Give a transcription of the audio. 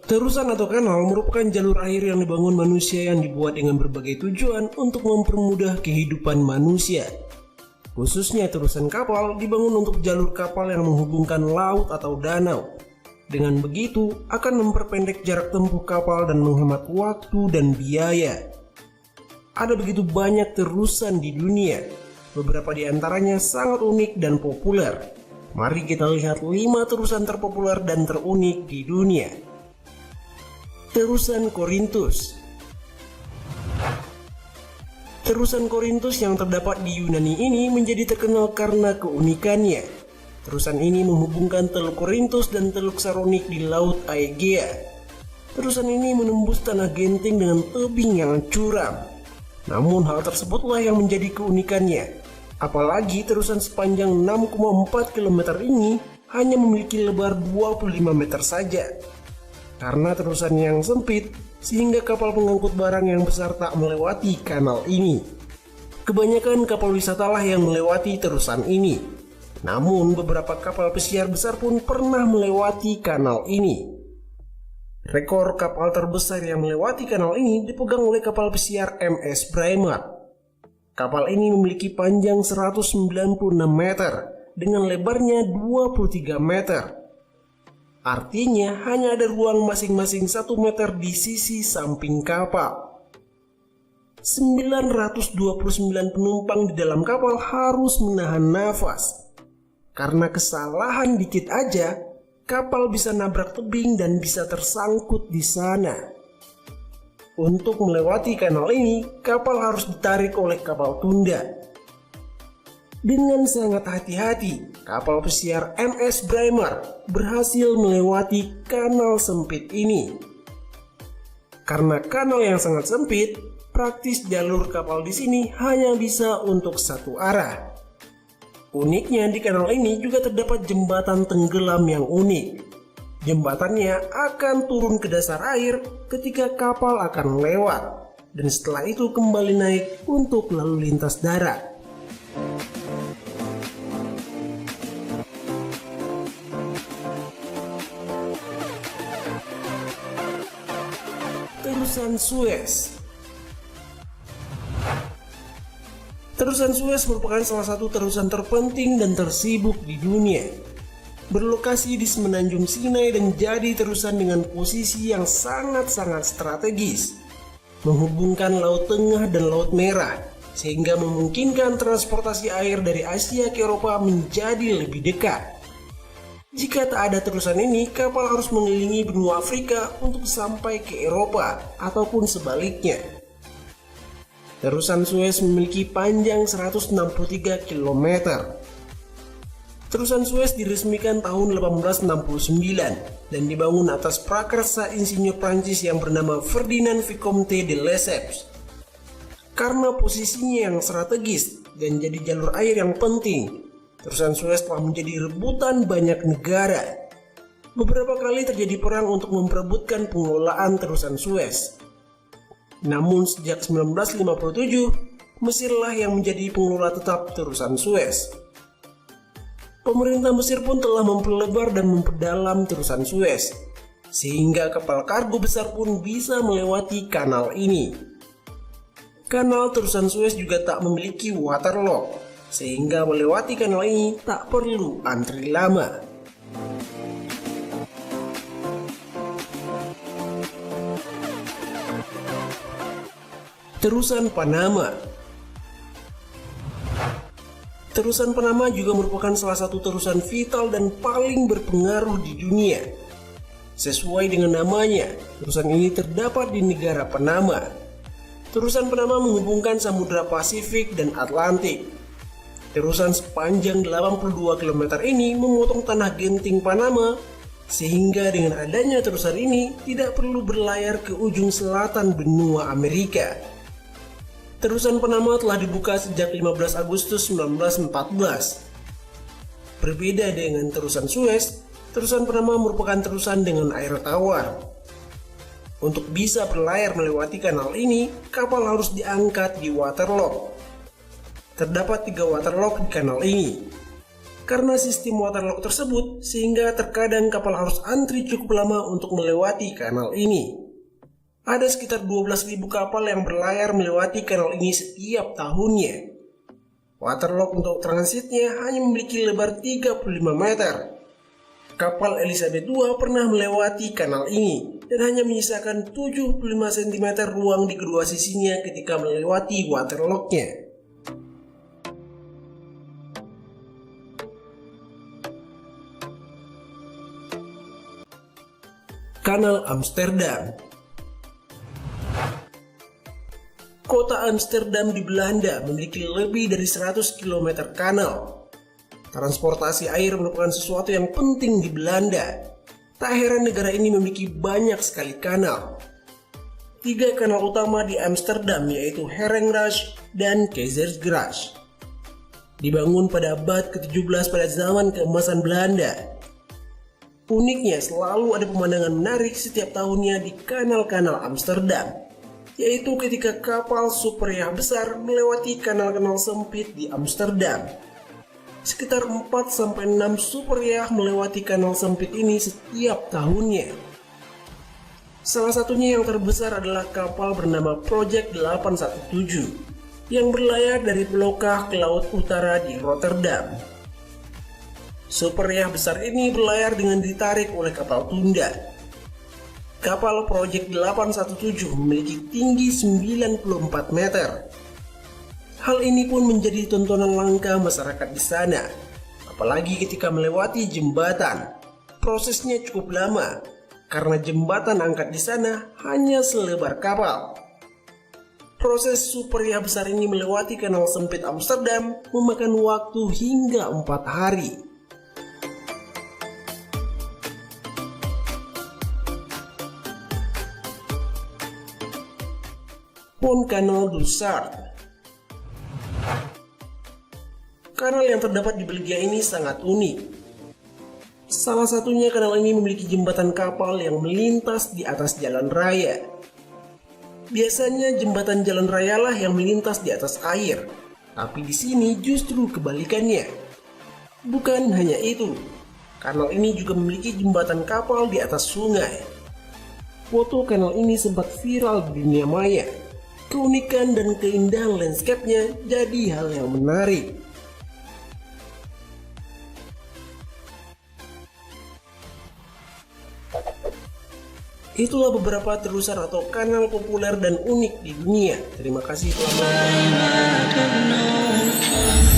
Terusan atau kanal merupakan jalur air yang dibangun manusia yang dibuat dengan berbagai tujuan untuk mempermudah kehidupan manusia. Khususnya terusan kapal dibangun untuk jalur kapal yang menghubungkan laut atau danau. Dengan begitu akan memperpendek jarak tempuh kapal dan menghemat waktu dan biaya. Ada begitu banyak terusan di dunia. Beberapa di antaranya sangat unik dan populer. Mari kita lihat 5 terusan terpopuler dan terunik di dunia. Terusan Korintus. Terusan Korintus yang terdapat di Yunani ini menjadi terkenal karena keunikannya. Terusan ini menghubungkan Teluk Korintus dan Teluk Saronik di Laut Aegea. Terusan ini menembus tanah Genting dengan tebing yang curam. Namun hal tersebutlah yang menjadi keunikannya. Apalagi terusan sepanjang 6,4 km ini hanya memiliki lebar 25 meter saja. Karena terusan yang sempit, sehingga kapal pengangkut barang yang besar tak melewati kanal ini. Kebanyakan kapal wisatalah yang melewati terusan ini. Namun beberapa kapal pesiar besar pun pernah melewati kanal ini. Rekor kapal terbesar yang melewati kanal ini dipegang oleh kapal pesiar MS Braemar. Kapal ini memiliki panjang 196 meter dengan lebarnya 23 meter. Artinya hanya ada ruang masing-masing 1 meter di sisi samping kapal. 929 penumpang di dalam kapal harus menahan nafas. Karena kesalahan dikit aja, kapal bisa nabrak tebing dan bisa tersangkut di sana. Untuk melewati kanal ini, kapal harus ditarik oleh kapal tunda. Dengan sangat hati-hati, kapal pesiar MS Braemar berhasil melewati kanal sempit ini. Karena kanal yang sangat sempit, praktis jalur kapal di sini hanya bisa untuk satu arah. Uniknya di kanal ini juga terdapat jembatan tenggelam yang unik. Jembatannya akan turun ke dasar air ketika kapal akan lewat, dan setelah itu kembali naik untuk lalu lintas darat. Terusan Suez. Terusan Suez merupakan salah satu terusan terpenting dan tersibuk di dunia. Berlokasi di semenanjung Sinai dan jadi terusan dengan posisi yang sangat-sangat strategis, menghubungkan Laut Tengah dan Laut Merah, sehingga memungkinkan transportasi air dari Asia ke Eropa menjadi lebih dekat. Jika tak ada terusan ini, kapal harus mengelilingi benua Afrika untuk sampai ke Eropa ataupun sebaliknya. Terusan Suez memiliki panjang 163 km. Terusan Suez diresmikan tahun 1869 dan dibangun atas prakarsa insinyur Prancis yang bernama Ferdinand Vicomte de Lesseps. Karena posisinya yang strategis dan jadi jalur air yang penting, terusan Suez telah menjadi rebutan banyak negara. Beberapa kali terjadi perang untuk memperebutkan pengelolaan terusan Suez. Namun sejak 1957, Mesirlah yang menjadi pengelola tetap terusan Suez. Pemerintah Mesir pun telah memperlebar dan memperdalam terusan Suez, sehingga kapal kargo besar pun bisa melewati kanal ini. Kanal terusan Suez juga tak memiliki waterlock, sehingga melewati kanal ini tak perlu antri lama. Terusan Panama. Terusan Panama juga merupakan salah satu terusan vital dan paling berpengaruh di dunia. Sesuai dengan namanya, terusan ini terdapat di negara Panama. Terusan Panama menghubungkan Samudra Pasifik dan Atlantik. Terusan sepanjang 82 km ini memotong tanah Genting Panama, sehingga dengan adanya terusan ini tidak perlu berlayar ke ujung selatan benua Amerika. Terusan Panama telah dibuka sejak 15 Agustus 1914. Berbeda dengan terusan Suez, terusan Panama merupakan terusan dengan air tawar. Untuk bisa berlayar melewati kanal ini, kapal harus diangkat di waterlock. Terdapat 3 waterlock di kanal ini. karena sistem waterlock tersebut, sehingga terkadang kapal harus antri cukup lama untuk melewati kanal ini. Ada sekitar 12.000 kapal yang berlayar melewati kanal ini setiap tahunnya. Waterlock untuk transitnya hanya memiliki lebar 35 meter. Kapal Elizabeth II pernah melewati kanal ini dan hanya menyisakan 75 cm ruang di kedua sisinya ketika melewati waterlocknya. Kanal Amsterdam. Kota Amsterdam di Belanda memiliki lebih dari 100 km kanal. Transportasi air merupakan sesuatu yang penting di Belanda. Tak heran negara ini memiliki banyak sekali kanal. 3 kanal utama di Amsterdam yaitu Herengracht dan Keizersgracht. Dibangun pada abad ke-17 pada zaman keemasan Belanda. Uniknya selalu ada pemandangan menarik setiap tahunnya di kanal-kanal Amsterdam, yaitu ketika kapal super-yacht besar melewati kanal-kanal sempit di Amsterdam. Sekitar 4-6 super-yacht melewati kanal sempit ini setiap tahunnya. Salah satunya yang terbesar adalah kapal bernama Project 817 yang berlayar dari Blokah ke Laut Utara di Rotterdam. Super-yacht besar ini berlayar dengan ditarik oleh kapal tunda. Kapal Project 817 memiliki tinggi 94 meter. Hal ini pun menjadi tontonan langka masyarakat di sana, apalagi ketika melewati jembatan. Prosesnya cukup lama, karena jembatan angkat di sana hanya selebar kapal. Proses super-yacht besar ini melewati kanal sempit Amsterdam memakan waktu hingga 4 hari. Pont Canal du Sart. Kanal yang terdapat di Belgia ini sangat unik. Salah satunya kanal ini memiliki jembatan kapal yang melintas di atas jalan raya. Biasanya jembatan jalan raya lah yang melintas di atas air, tapi di sini justru kebalikannya. Bukan hanya itu, kanal ini juga memiliki jembatan kapal di atas sungai. Foto kanal ini sempat viral di dunia maya. Keunikan dan keindahan landscape-nya jadi hal yang menarik. Itulah beberapa terusan atau kanal populer dan unik di dunia. Terima kasih telah menonton.